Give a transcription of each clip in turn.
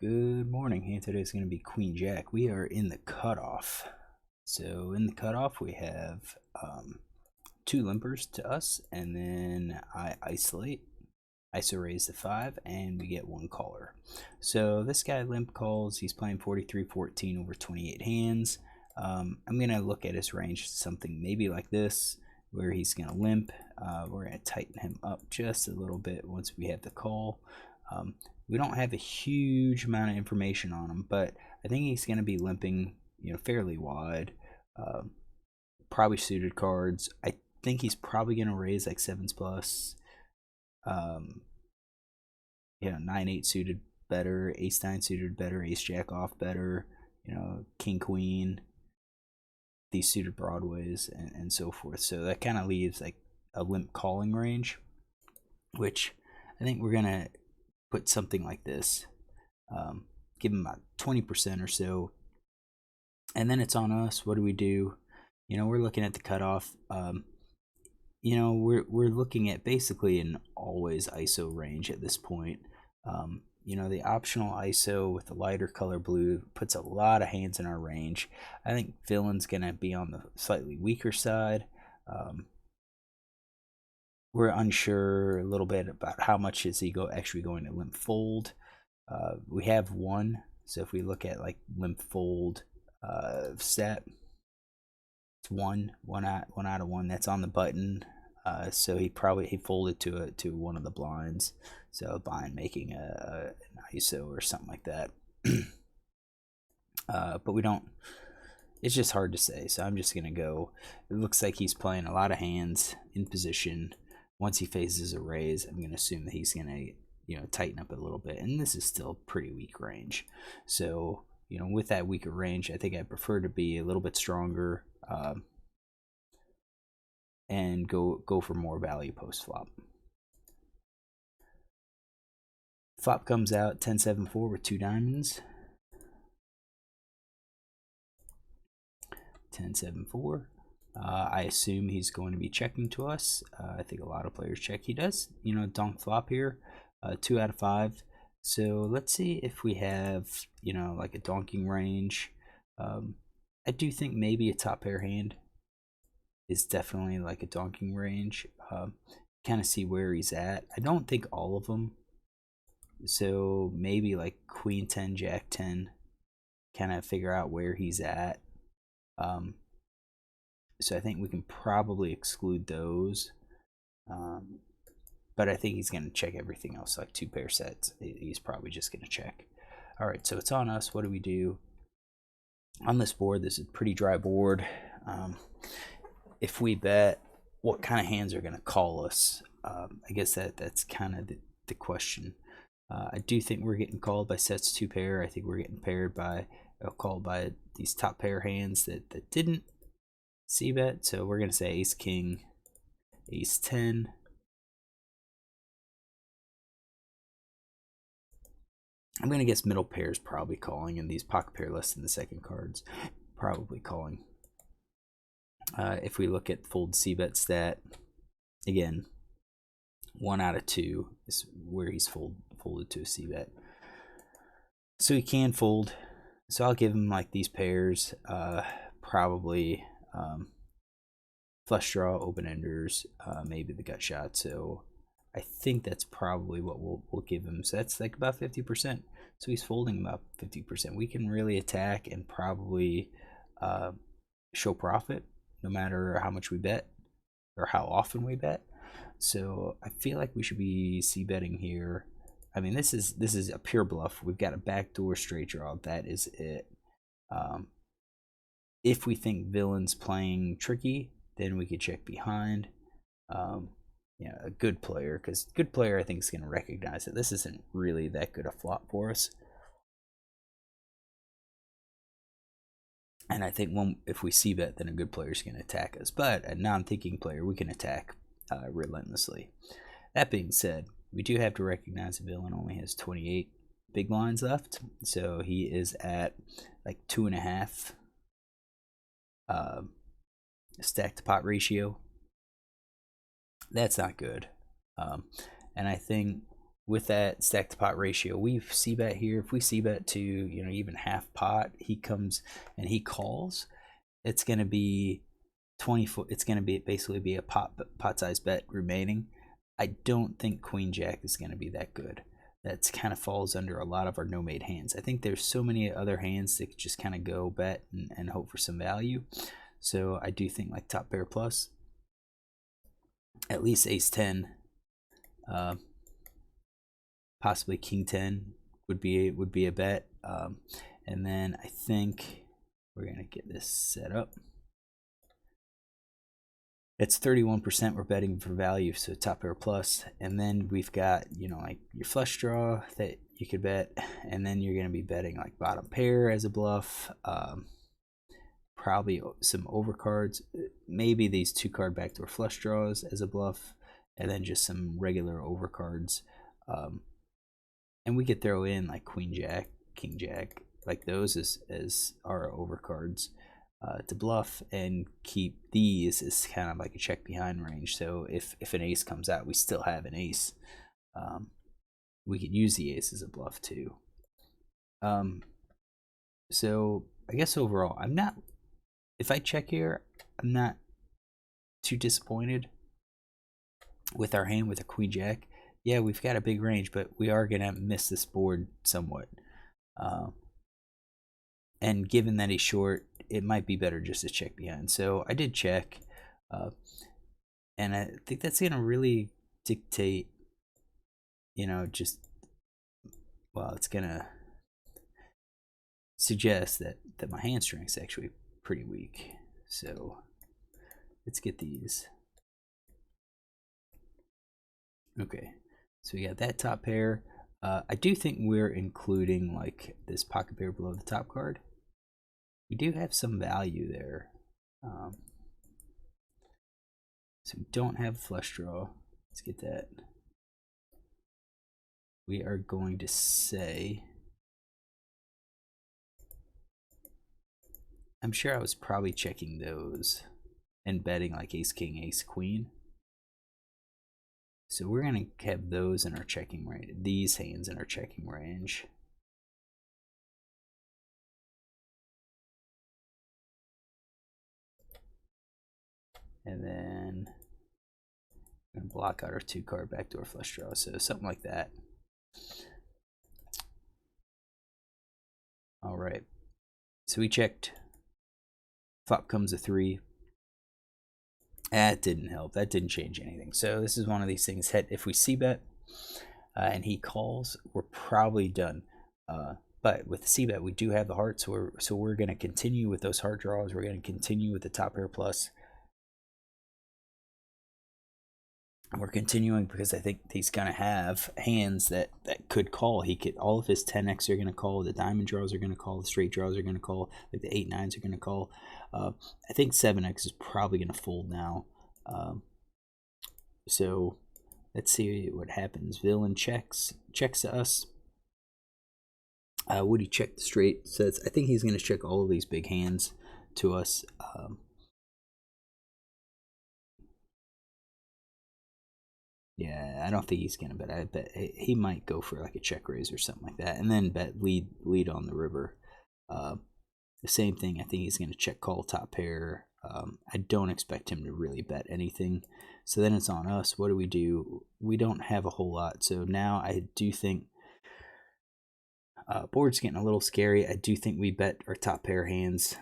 Good morning. And today's going to be Queen Jack. We are in the cutoff. So in the cutoff, we have two limpers to us, and then I isolate. ISO raise to 5, and we get one caller. So this guy limp calls. He's playing 43-14 over 28 hands. I'm going to look at his range, something maybe like this, where he's going to limp. We're going to tighten him up just a little bit once we have the call. We don't have a huge amount of information on him, but I think he's going to be limping, fairly wide. Probably suited cards. I think he's probably going to raise like 7s plus. 9-8 suited better, ace-9 suited better, ace-jack off better, king-queen, these suited broadways, and so forth. So that kind of leaves like a limp calling range, which I think we're going to put something like this. Give him about 20% or so. And then it's on us. What do we do? We're looking at the cutoff. We're looking at basically an always ISO range at this point. The optional ISO with the lighter color blue puts a lot of hands in our range. I think Villain's going to be on the slightly weaker side. We're unsure a little bit about how much is he actually going to limp fold. We have one, so if we look at like limp fold set, it's one out of one. That's on the button. So he folded to one of the blinds. So blind making an ISO or something like that. But we don't. It's just hard to say. So I'm just gonna go. It looks like he's playing a lot of hands in position. Once he faces a raise, I'm gonna assume that he's gonna tighten up a little bit. And this is still pretty weak range. So with that weaker range, I think I prefer to be a little bit stronger. And go for more value post flop. Flop comes out 10-7-4 with 2 diamonds. 10-7-4. I assume he's going to be checking to us. I think a lot of players check. He does, donk flop here. 2 out of 5. So let's see if we have, like a donking range. I do think maybe a top pair hand is definitely like a donking range. Kind of see where he's at. I don't think all of them. So maybe like Queen 10, Jack 10. Kind of figure out where he's at. So I think we can probably exclude those. But I think he's going to check everything else, like 2 pair sets. He's probably just going to check. All right, so it's on us. What do we do? On this board, this is a pretty dry board. If we bet, what kind of hands are going to call us? I guess that's kind of the question. I do think we're getting called by sets 2 pair. I think we're getting called by these top pair hands that didn't see bet. So we're going to say ace king, ace 10. I'm going to guess middle pairs probably calling, and these pocket pair less than the second cards probably calling. If we look at fold c-bet stat, again, 1 out of 2 is where he's folded to a c-bet. So he can fold. So I'll give him like these pairs, probably flush draw, open enders, maybe the gut shot. So I think that's probably what we'll give him. So that's like about 50%. So he's folding about 50%. We can really attack and probably show profit no matter how much we bet or how often we bet. So I feel like we should be c-betting here. I mean, this is a pure bluff. We've got a backdoor straight draw. That is it. If we think Villain's playing tricky, then we could check behind. A good player, because good player I think is going to recognize that this isn't really that good a flop for us. And I think if we c-bet, then a good player is going to attack us. But a non-thinking player, we can attack relentlessly. That being said, we do have to recognize the Villain only has 28 big blinds left. So he is at like 2.5 stack to pot ratio. That's not good. And I think with that stack to pot ratio, we see bet here. If we see bet to, you know, even half pot, he comes and he calls, it's going to be 20 foot. It's going to be basically be a pot size bet remaining. I don't think Queen Jack is going to be that good. That's kind of falls under a lot of our no made hands. I think there's so many other hands that just kind of go bet and hope for some value. So I do think like top pair plus, at least ace 10, possibly king 10 would be a bet. And then I think we're gonna get this set up. It's 31% we're betting for value, so top pair plus. And then we've got, you know, like your flush draw that you could bet, and then you're gonna be betting like bottom pair as a bluff. Probably some overcards, maybe these 2-card backdoor flush draws as a bluff, and then just some regular overcards. And we could throw in like Queen Jack, King Jack, like those as our overcards to bluff, and keep these as kind of like a check behind range. So if an ace comes out, we still have an ace. We could use the ace as a bluff too. So I guess overall, I'm not, if I check here, I'm not too disappointed with our hand with a Queen Jack. Yeah, we've got a big range, but we are going to miss this board somewhat. And given that he's short, it might be better just to check behind. So I did check. And I think that's going to really dictate, you know, just, well, it's going to suggest that my hand strength's actually pretty weak. So let's get these. Okay, so we got that top pair. I do think we're including like this pocket pair below the top card. We do have some value there. So we don't have flush draw. Let's get that. We are going to say, I'm sure I was probably checking those and betting like ace king, ace queen. So we're going to have those in our checking range, these hands in our checking range. And then I'm going to block out our 2-card backdoor flush draw. So something like that. All right. So we checked. Flop comes a 3. That didn't help. That didn't change anything. So this is one of these things. If we see bet and he calls, we're probably done. But with the c bet, we do have the heart, so we're going to continue with those heart draws. We're going to continue with the top pair plus. We're continuing because I think he's going to have hands that could call. He could, all of his 10x are going to call. The diamond draws are going to call. The straight draws are going to call. Like the 8-9s are going to call. I think 7x is probably going to fold now. So let's see what happens. Villain checks to us. Would he check the straight? So I think he's going to check all of these big hands to us. Yeah, I don't think he's gonna bet. I bet he might go for like a check raise or something like that, and then bet lead on the river. The same thing. I think he's gonna check call top pair. I don't expect him to really bet anything. So then it's on us. What do? We don't have a whole lot. So now I do think board's getting a little scary. I do think we bet our top pair hands,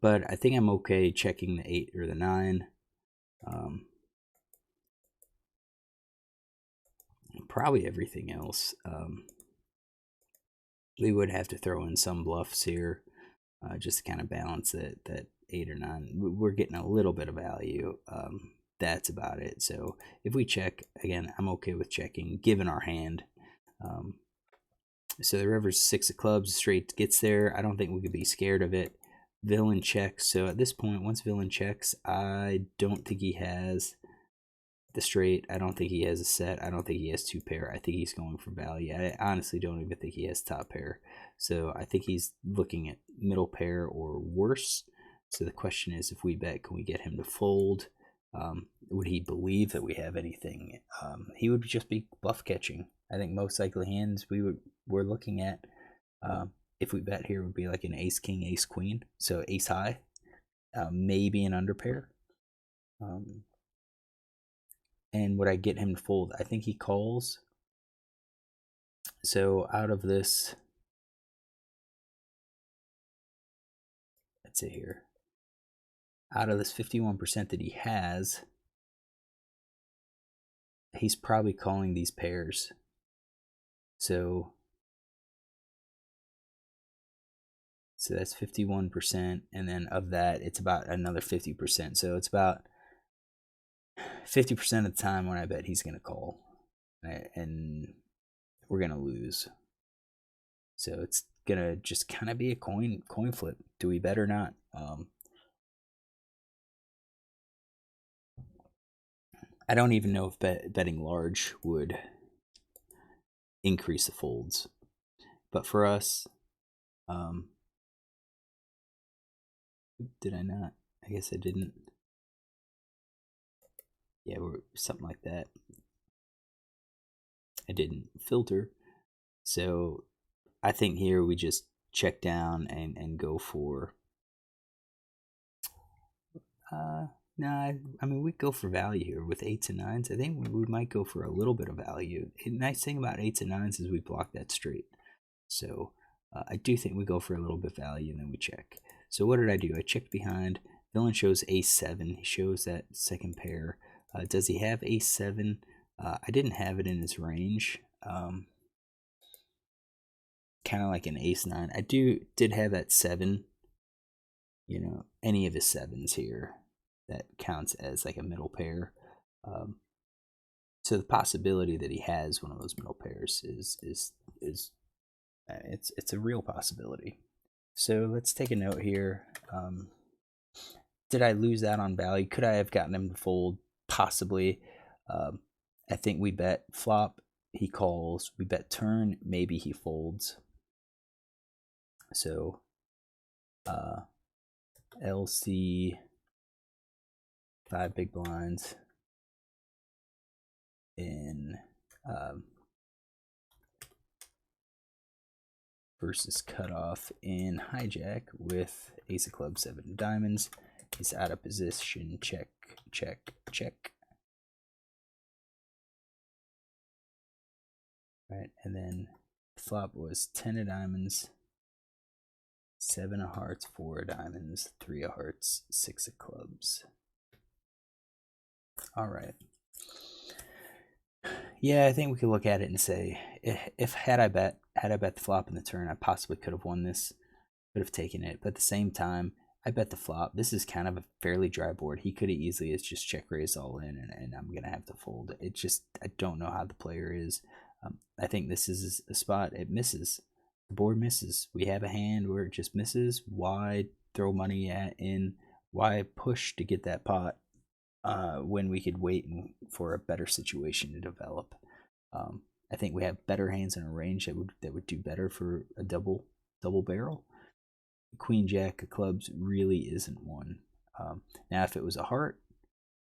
but I think I'm okay checking the 8 or the 9. Probably everything else. We would have to throw in some bluffs here, just to kind of balance that 8 or 9. We're getting a little bit of value. That's about it. So if we check again, I'm okay with checking given our hand. So the river's 6 of clubs, straight gets there. I don't think we could be scared of it. Villain checks. So at this point, once villain checks, I don't think he has the straight. I don't think he has a set. I don't think he has 2 pair. I think he's going for value. I honestly don't even think he has top pair. So I think he's looking at middle pair or worse. So the question is, if we bet, can we get him to fold? Would he believe that we have anything? He would just be bluff catching. I think most likely hands we're looking at, if we bet here, would be like an ace king, ace queen, so ace high, maybe an under pair. And would I get him to fold? I think he calls. So out of this, let's see here, out of this 51% that he has, he's probably calling these pairs. So that's 51%, and then of that, it's about another 50%. So it's about 50% of the time when I bet he's going to call, and we're going to lose. So it's going to just kind of be a coin flip. Do we bet or not? I don't even know if betting large would increase the folds. But for us, did I not? I guess I didn't. Yeah, we're something like that. I didn't filter. So I think here we just check down and go for. Nah, I mean, we go for value here with 8s and 9s. I think we might go for a little bit of value. The nice thing about 8s and 9s is we block that straight. So I do think we go for a little bit of value and then we check. So what did I do? I checked behind. Villain shows ace 7. He shows that second pair. Does he have ace 7? I didn't have it in his range. Kind of like an ace 9. I did have that 7. You know, any of his 7s here, that counts as like a middle pair. So the possibility that he has one of those middle pairs is it's a real possibility. So let's take a note here. Did I lose out on value? Could I have gotten him to fold? Possibly. I think we bet flop, he calls. We bet turn, maybe he folds. So LC 5 big blinds in versus cutoff in hijack with ace of clubs, 7 of diamonds. He's out of position. Check, check, check. Right, and then flop was 10 of diamonds, 7 of hearts, 4 of diamonds, 3 of hearts, 6 of clubs. All right. Yeah, I think we could look at it and say, if had I bet the flop and the turn, I possibly could have won this, could have taken it. But at the same time, I bet the flop. This is kind of a fairly dry board. He could have easily as just check raised all in, and I'm gonna have to fold. It just, I don't know how the player is. I think this is a spot it misses. The board misses. We have a hand where it just misses. Why throw money in? Why push to get that pot when we could wait for a better situation to develop? I think we have better hands in a range that would do better for a double barrel. Queen jack of clubs really isn't one. Now, if it was a heart,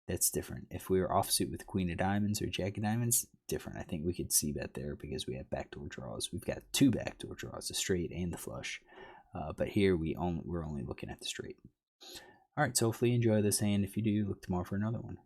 that's different. If we were offsuit with queen of diamonds or jack of diamonds, different. I think we could see bet there because we have backdoor draws. We've got 2 backdoor draws, the straight and the flush. But here we're only looking at the straight. All right, so hopefully you enjoy this hand. If you do, look tomorrow for another one.